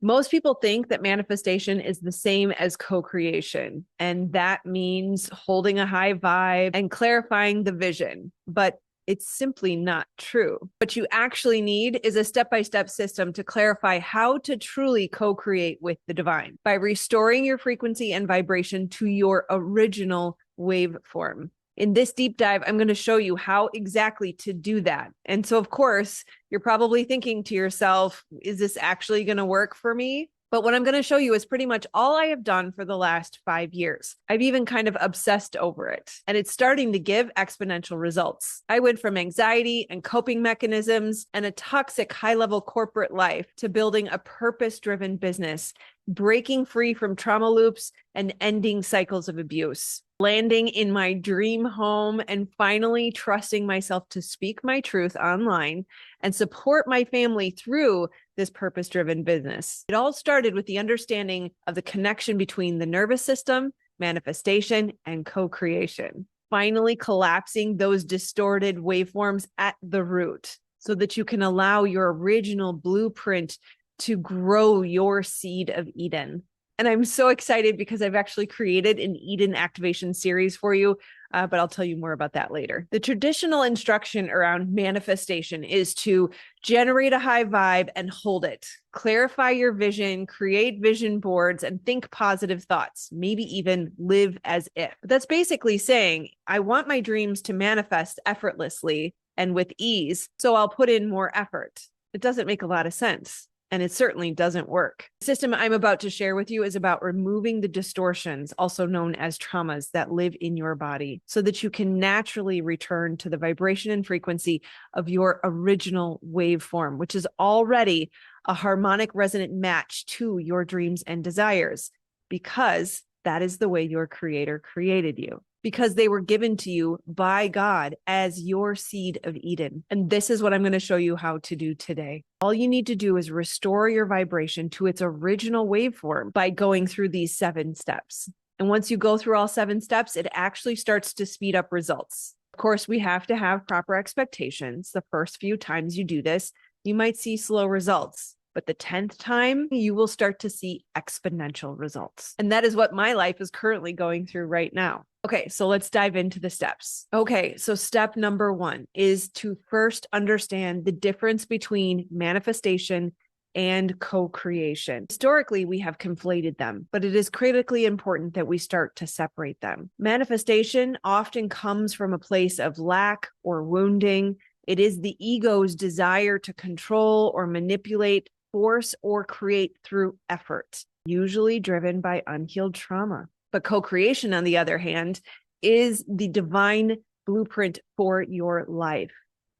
Most people think that manifestation is the same as co-creation, and that means holding a high vibe and clarifying the vision. But it's simply not true. What you actually need is a step-by-step system to clarify how to truly co-create with the divine by restoring your frequency and vibration to your original waveform. In this deep dive, I'm going to show you how exactly to do that. And so, of course, you're probably thinking to yourself, is this actually going to work for me? But what I'm going to show you is pretty much all I have done for the last 5 years. I've even kind of obsessed over it, and it's starting to give exponential results. I went from anxiety and coping mechanisms and a toxic high-level corporate life to building a purpose-driven business, breaking free from trauma loops and ending cycles of abuse, landing in my dream home, and finally trusting myself to speak my truth online and support my family through this purpose-driven business. It all started with the understanding of the connection between the nervous system, manifestation, and co-creation. Finally collapsing those distorted waveforms at the root so that you can allow your original blueprint to grow your seed of Eden. And I'm so excited because I've actually created an Eden activation series for you, but I'll tell you more about that later. The traditional instruction around manifestation is to generate a high vibe and hold it. Clarify your vision, create vision boards, and think positive thoughts, maybe even live as if. But that's basically saying, I want my dreams to manifest effortlessly and with ease, so I'll put in more effort. It doesn't make a lot of sense. And it certainly doesn't work. The system I'm about to share with you is about removing the distortions, also known as traumas, that live in your body so that you can naturally return to the vibration and frequency of your original waveform, which is already a harmonic resonant match to your dreams and desires, because that is the way your creator created you. Because they were given to you by God as your seed of Eden. And this is what I'm going to show you how to do today. All you need to do is restore your vibration to its original waveform by going through these 7 steps. And once you go through all 7 steps, it actually starts to speed up results. Of course, we have to have proper expectations. The first few times you do this, you might see slow results. But the 10th time, you will start to see exponential results. And that is what my life is currently going through right now. Okay, so let's dive into the steps. Okay, so step number 1 is to first understand the difference between manifestation and co-creation. Historically, we have conflated them, but it is critically important that we start to separate them. Manifestation often comes from a place of lack or wounding. It is the ego's desire to control or manipulate, force, or create through effort, usually driven by unhealed trauma. But co-creation, on the other hand, is the divine blueprint for your life.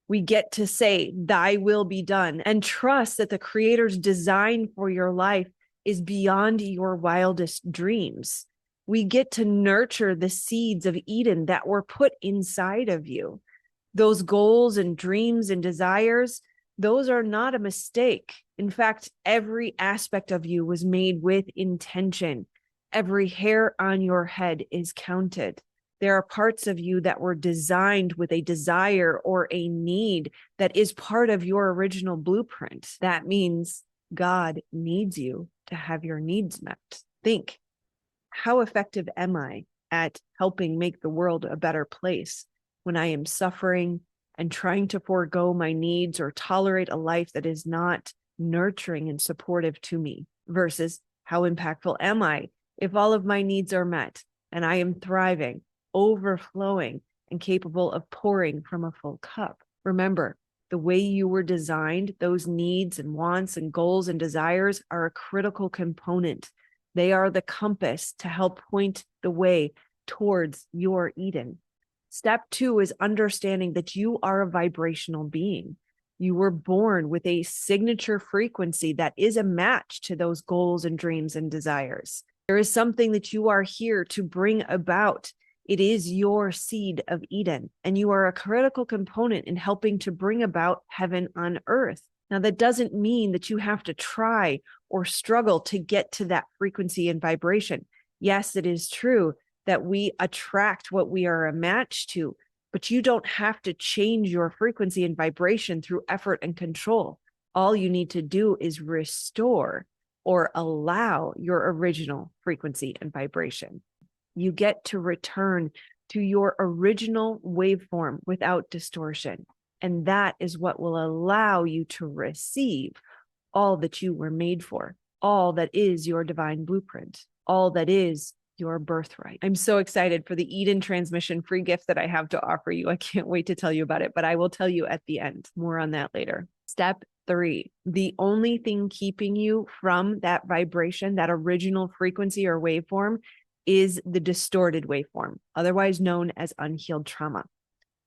We get to say, thy will be done, and trust that the creator's design for your life is beyond your wildest dreams. We get to nurture the seeds of Eden that were put inside of you. Those goals and dreams and desires, those are not a mistake. In fact, every aspect of you was made with intention. Every hair on your head is counted. There are parts of you that were designed with a desire or a need that is part of your original blueprint. That means God needs you to have your needs met. Think, how effective am I at helping make the world a better place when I am suffering and trying to forego my needs or tolerate a life that is not nurturing and supportive to me? Versus, how impactful am I if all of my needs are met and I am thriving, overflowing, and capable of pouring from a full cup? Remember, the way you were designed, those needs and wants and goals and desires are a critical component. They are the compass to help point the way towards your Eden. Step 2 is understanding that you are a vibrational being. You were born with a signature frequency that is a match to those goals and dreams and desires. There is something that you are here to bring about. It is your seed of Eden, and you are a critical component in helping to bring about heaven on earth. Now, that doesn't mean that you have to try or struggle to get to that frequency and vibration. Yes, it is true that we attract what we are a match to, but you don't have to change your frequency and vibration through effort and control. All you need to do is restore or allow your original frequency and vibration. You get to return to your original waveform without distortion. And that is what will allow you to receive all that you were made for, all that is your divine blueprint, all that is your birthright. I'm so excited for the Eden transmission free gift that I have to offer you. I can't wait to tell you about it, but I will tell you at the end. More on that later. Step 3, the only thing keeping you from that vibration, that original frequency or waveform, is the distorted waveform, otherwise known as unhealed trauma.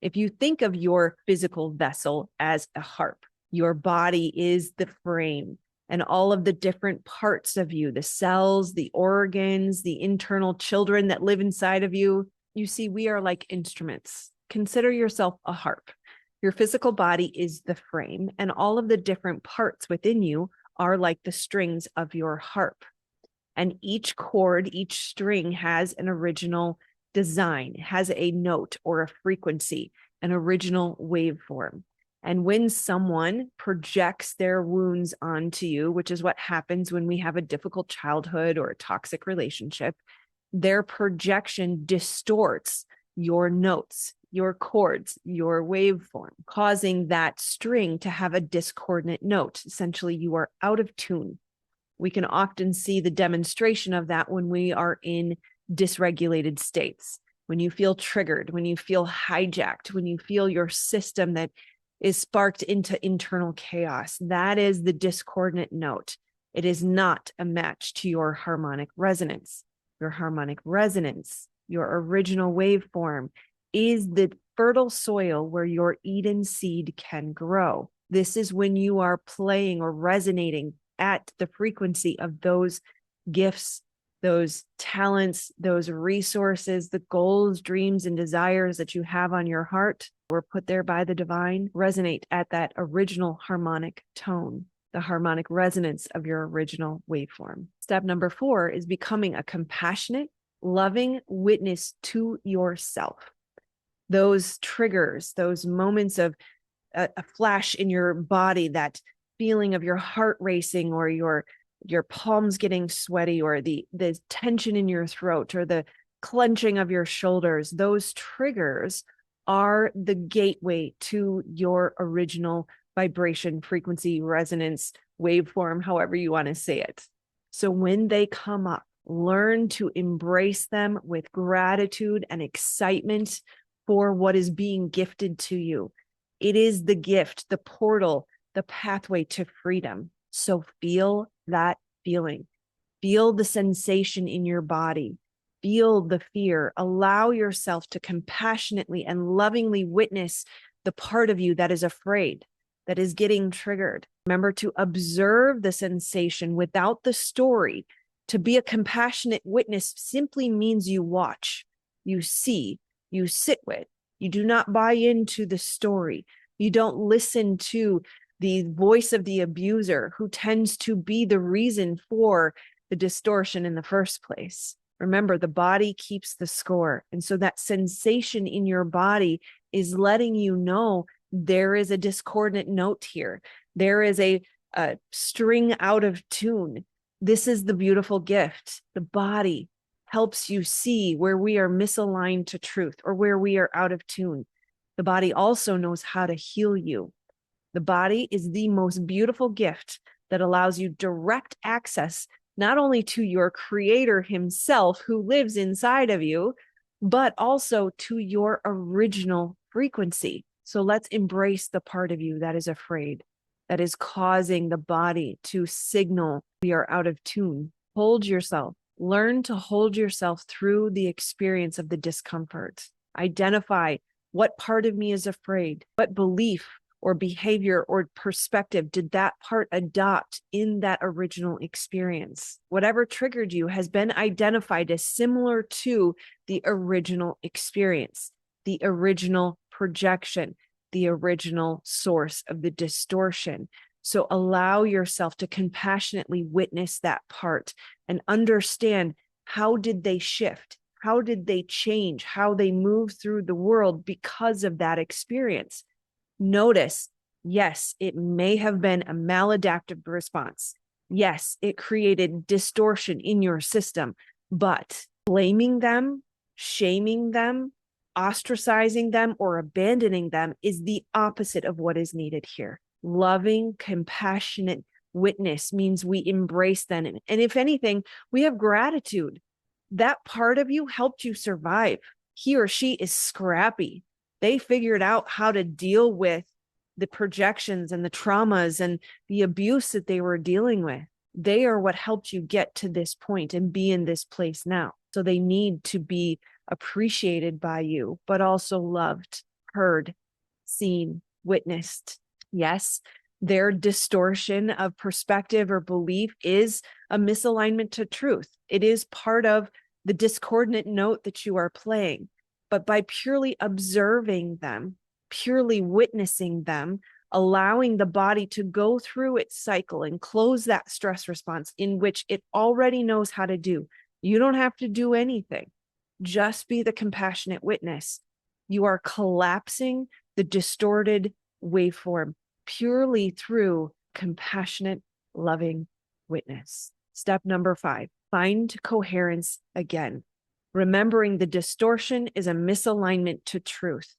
If you think of your physical vessel as a harp, your body is the frame, and all of the different parts of you, the cells, the organs, the internal children that live inside of you. You see, we are like instruments. Consider yourself a harp. Your physical body is the frame, and all of the different parts within you are like the strings of your harp. And each chord, each string has an original design, has a note or a frequency, an original waveform. And when someone projects their wounds onto you, which is what happens when we have a difficult childhood or a toxic relationship, their projection distorts your notes, your chords, your waveform, causing that string to have a discordant note. Essentially, you are out of tune. We can often see the demonstration of that when we are in dysregulated states, when you feel triggered, when you feel hijacked, when you feel your system that is sparked into internal chaos. That is the discordant note. It is not a match to your harmonic resonance. Your harmonic resonance, your original waveform, is the fertile soil where your Eden seed can grow. This is when you are playing or resonating at the frequency of those gifts, those talents, those resources, the goals, dreams, and desires that you have on your heart were put there by the divine. Resonate at that original harmonic tone, the harmonic resonance of your original waveform. Step number 4 is becoming a compassionate, loving witness to yourself. Those triggers, those moments of a flash in your body, that feeling of your heart racing, or your palms getting sweaty, or the tension in your throat, or the clenching of your shoulders, those triggers are the gateway to your original vibration, frequency, resonance, waveform, however you want to say it. So when they come up, learn to embrace them with gratitude and excitement for what is being gifted to you. It is the gift, the portal, the pathway to freedom. So feel that feeling. Feel the sensation in your body. Feel the fear. Allow yourself to compassionately and lovingly witness the part of you that is afraid, that is getting triggered. Remember to observe the sensation without the story. To be a compassionate witness simply means you watch, you see, you sit with. You do not buy into the story. You don't listen to the voice of the abuser, who tends to be the reason for the distortion in the first place. Remember, the body keeps the score. And so that sensation in your body is letting you know there is a discordant note here. There is a string out of tune. This is the beautiful gift. The body helps you see where we are misaligned to truth, or where we are out of tune. The body also knows how to heal you. The body is the most beautiful gift that allows you direct access, not only to your creator himself who lives inside of you, but also to your original frequency. So let's embrace the part of you that is afraid, that is causing the body to signal we are out of tune. Hold yourself. Learn to hold yourself through the experience of the discomfort. Identify what part of me is afraid, what belief or behavior or perspective did that part adopt in that original experience. Whatever triggered you has been identified as similar to the original experience, the original projection, the original source of the distortion. So allow yourself to compassionately witness that part and understand, how did they shift? How did they change? How they move through the world because of that experience? Notice, yes, it may have been a maladaptive response. Yes, it created distortion in your system, but blaming them, shaming them, ostracizing them, or abandoning them is the opposite of what is needed here. Loving, compassionate witness means we embrace them. And if anything, we have gratitude. That part of you helped you survive. He or she is scrappy. They figured out how to deal with the projections and the traumas and the abuse that they were dealing with. They are what helped you get to this point and be in this place now. So they need to be appreciated by you, but also loved, heard, seen, witnessed. Yes, their distortion of perspective or belief is a misalignment to truth. It is part of the discordant note that you are playing. But by purely observing them, purely witnessing them, allowing the body to go through its cycle and close that stress response in which it already knows how to do. You don't have to do anything. Just be the compassionate witness. You are collapsing the distorted waveform purely through compassionate, loving witness. Step number 5, find coherence again. Remembering the distortion is a misalignment to truth,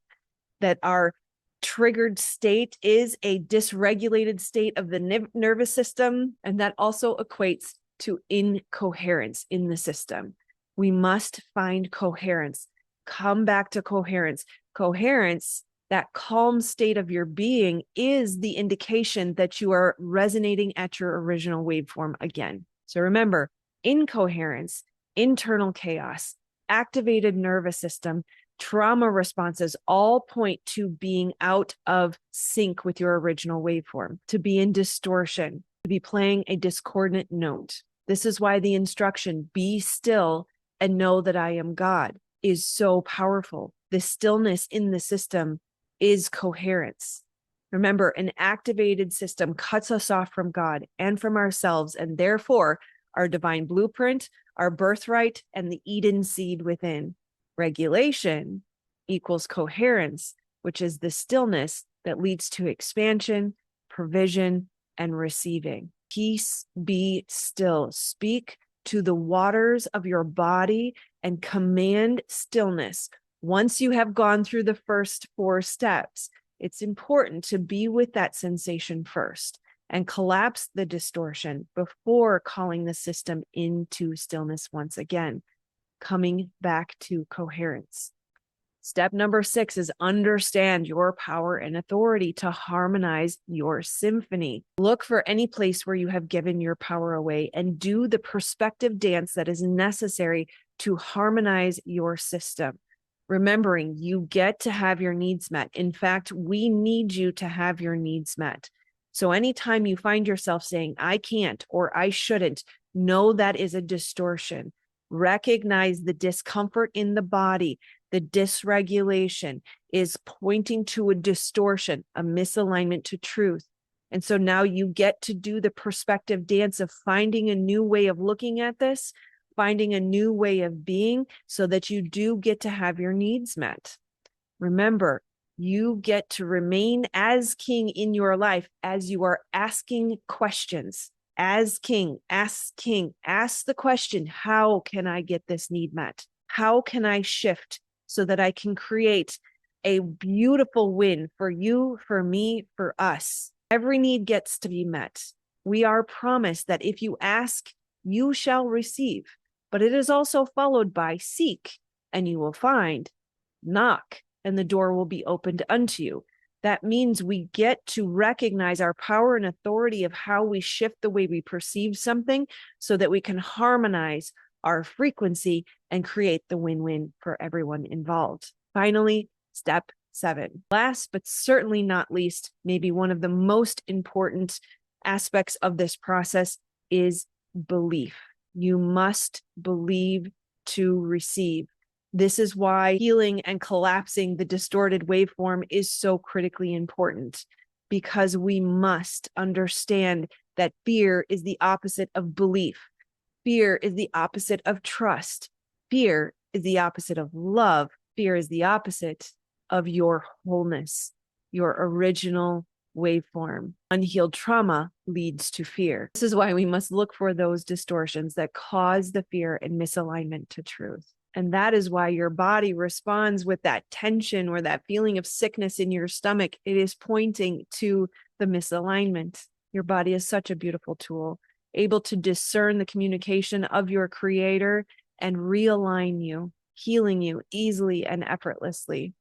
that our triggered state is a dysregulated state of the nervous system, and that also equates to incoherence in the system. We must find coherence. Come back to coherence. Coherence, that calm state of your being, is the indication that you are resonating at your original waveform again. So remember, incoherence, internal chaos, activated nervous system, trauma responses all point to being out of sync with your original waveform, to be in distortion, to be playing a discordant note. This is why the instruction, be still and know that I am God, is so powerful. The stillness in the system is coherence. Remember, an activated system cuts us off from God and from ourselves, and therefore our divine blueprint, our birthright, and the Eden seed within. Regulation equals coherence, which is the stillness that leads to expansion, provision, and receiving. Peace, be still. Speak to the waters of your body and command stillness. Once you have gone through the first 4 steps, it's important to be with that sensation first and collapse the distortion before calling the system into stillness once again, coming back to coherence. Step number 6 is understand your power and authority to harmonize your symphony. Look for any place where you have given your power away and do the perspective dance that is necessary to harmonize your system. Remembering you get to have your needs met. In fact, we need you to have your needs met. So anytime you find yourself saying, I can't or I shouldn't, know that is a distortion. Recognize the discomfort in the body. The dysregulation is pointing to a distortion, a misalignment to truth. And so now you get to do the perspective dance of finding a new way of looking at this, finding a new way of being so that you do get to have your needs met. Remember, you get to remain as king in your life as you are asking questions. As king, ask the question, how can I get this need met? How can I shift so that I can create a beautiful win for you, for me, for us? Every need gets to be met. We are promised that if you ask, you shall receive. But it is also followed by seek, and you will find, knock, and the door will be opened unto you. That means we get to recognize our power and authority of how we shift the way we perceive something so that we can harmonize our frequency and create the win-win for everyone involved. Finally, step 7. Last, but certainly not least, maybe one of the most important aspects of this process is belief. You must believe to receive. This is why healing and collapsing the distorted waveform is so critically important, because we must understand that fear is the opposite of belief. Fear is the opposite of trust. Fear is the opposite of love. Fear is the opposite of your wholeness, your original waveform. Unhealed trauma leads to fear. This is why we must look for those distortions that cause the fear and misalignment to truth. And that is why your body responds with that tension or that feeling of sickness in your stomach. It is pointing to the misalignment. Your body is such a beautiful tool, able to discern the communication of your creator and realign you, healing you easily and effortlessly.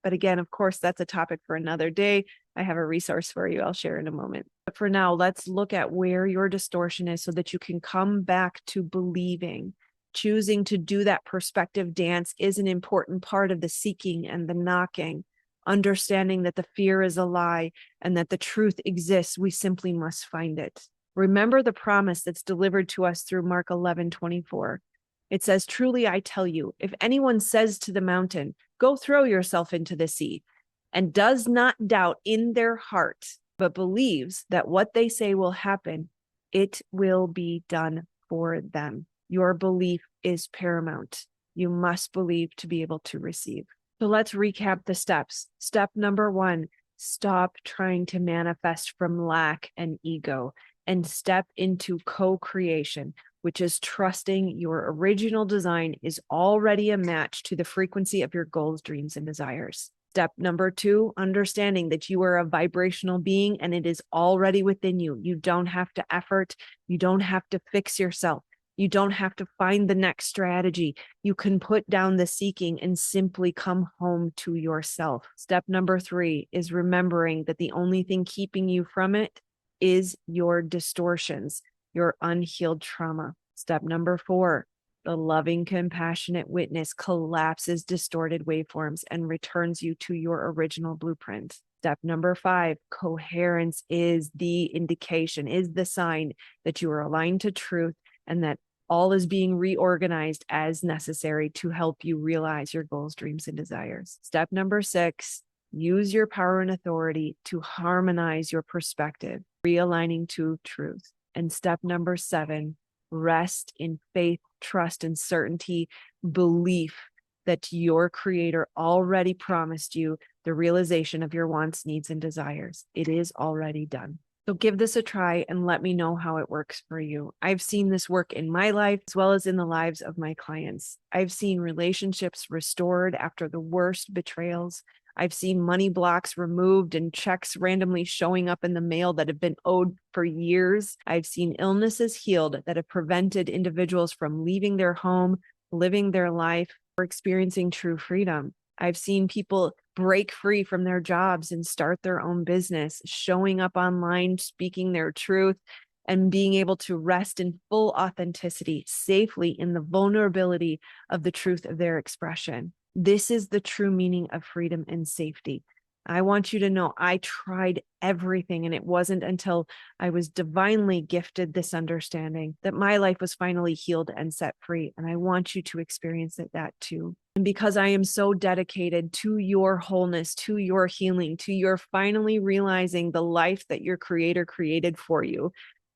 But again, of course, that's a topic for another day. I have a resource for you I'll share in a moment. But for now, let's look at where your distortion is so that you can come back to believing. Choosing to do that perspective dance is an important part of the seeking and the knocking. Understanding that the fear is a lie and that the truth exists, we simply must find it. Remember the promise that's delivered to us through Mark 11:24. It says, "Truly I tell you, if anyone says to the mountain, 'Go throw yourself into the sea,' and does not doubt in their heart, but believes that what they say will happen, it will be done for them." Your belief is paramount. You must believe to be able to receive. So let's recap the steps. Step number 1, stop trying to manifest from lack and ego and step into co-creation, which is trusting your original design is already a match to the frequency of your goals, dreams, and desires. Step number 2, understanding that you are a vibrational being and it is already within you. You don't have to effort. You don't have to fix yourself. You don't have to find the next strategy. You can put down the seeking and simply come home to yourself. Step number 3 is remembering that the only thing keeping you from it is your distortions, your unhealed trauma. Step number 4, the loving, compassionate witness collapses distorted waveforms and returns you to your original blueprint. Step number 5, coherence is the indication, is the sign that you are aligned to truth and that all is being reorganized as necessary to help you realize your goals, dreams, and desires. Step number 6, use your power and authority to harmonize your perspective, realigning to truth. And step number 7, rest in faith, trust, and certainty, belief that your creator already promised you the realization of your wants, needs, and desires. It is already done. So give this a try and let me know how it works for you. I've seen this work in my life as well as in the lives of my clients. I've seen relationships restored after the worst betrayals. I've seen money blocks removed and checks randomly showing up in the mail that have been owed for years. I've seen illnesses healed that have prevented individuals from leaving their home, living their life, or experiencing true freedom. I've seen people break free from their jobs and start their own business, showing up online, speaking their truth, and being able to rest in full authenticity, safely in the vulnerability of the truth of their expression. This is the true meaning of freedom and safety. I want you to know I tried everything, and it wasn't until I was divinely gifted this understanding that my life was finally healed and set free. And I want you to experience that too. And because I am so dedicated to your wholeness, to your healing, to your finally realizing the life that your creator created for you,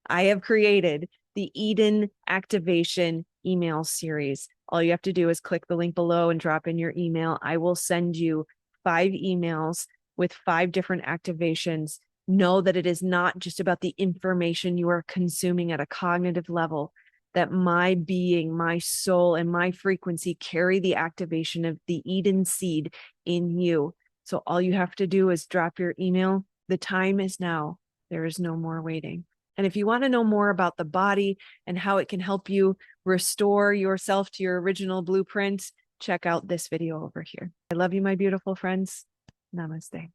I have created the Eden Activation email series. All you have to do is click the link below and drop in your email. I will send you 5 emails with 5 different activations. Know that it is not just about the information you are consuming at a cognitive level, that my being, my soul, and my frequency carry the activation of the Eden seed in you. So all you have to do is drop your email. The time is now. There is no more waiting. And if you want to know more about the body and how it can help you restore yourself to your original blueprint, check out this video over here. I love you, my beautiful friends. Namaste.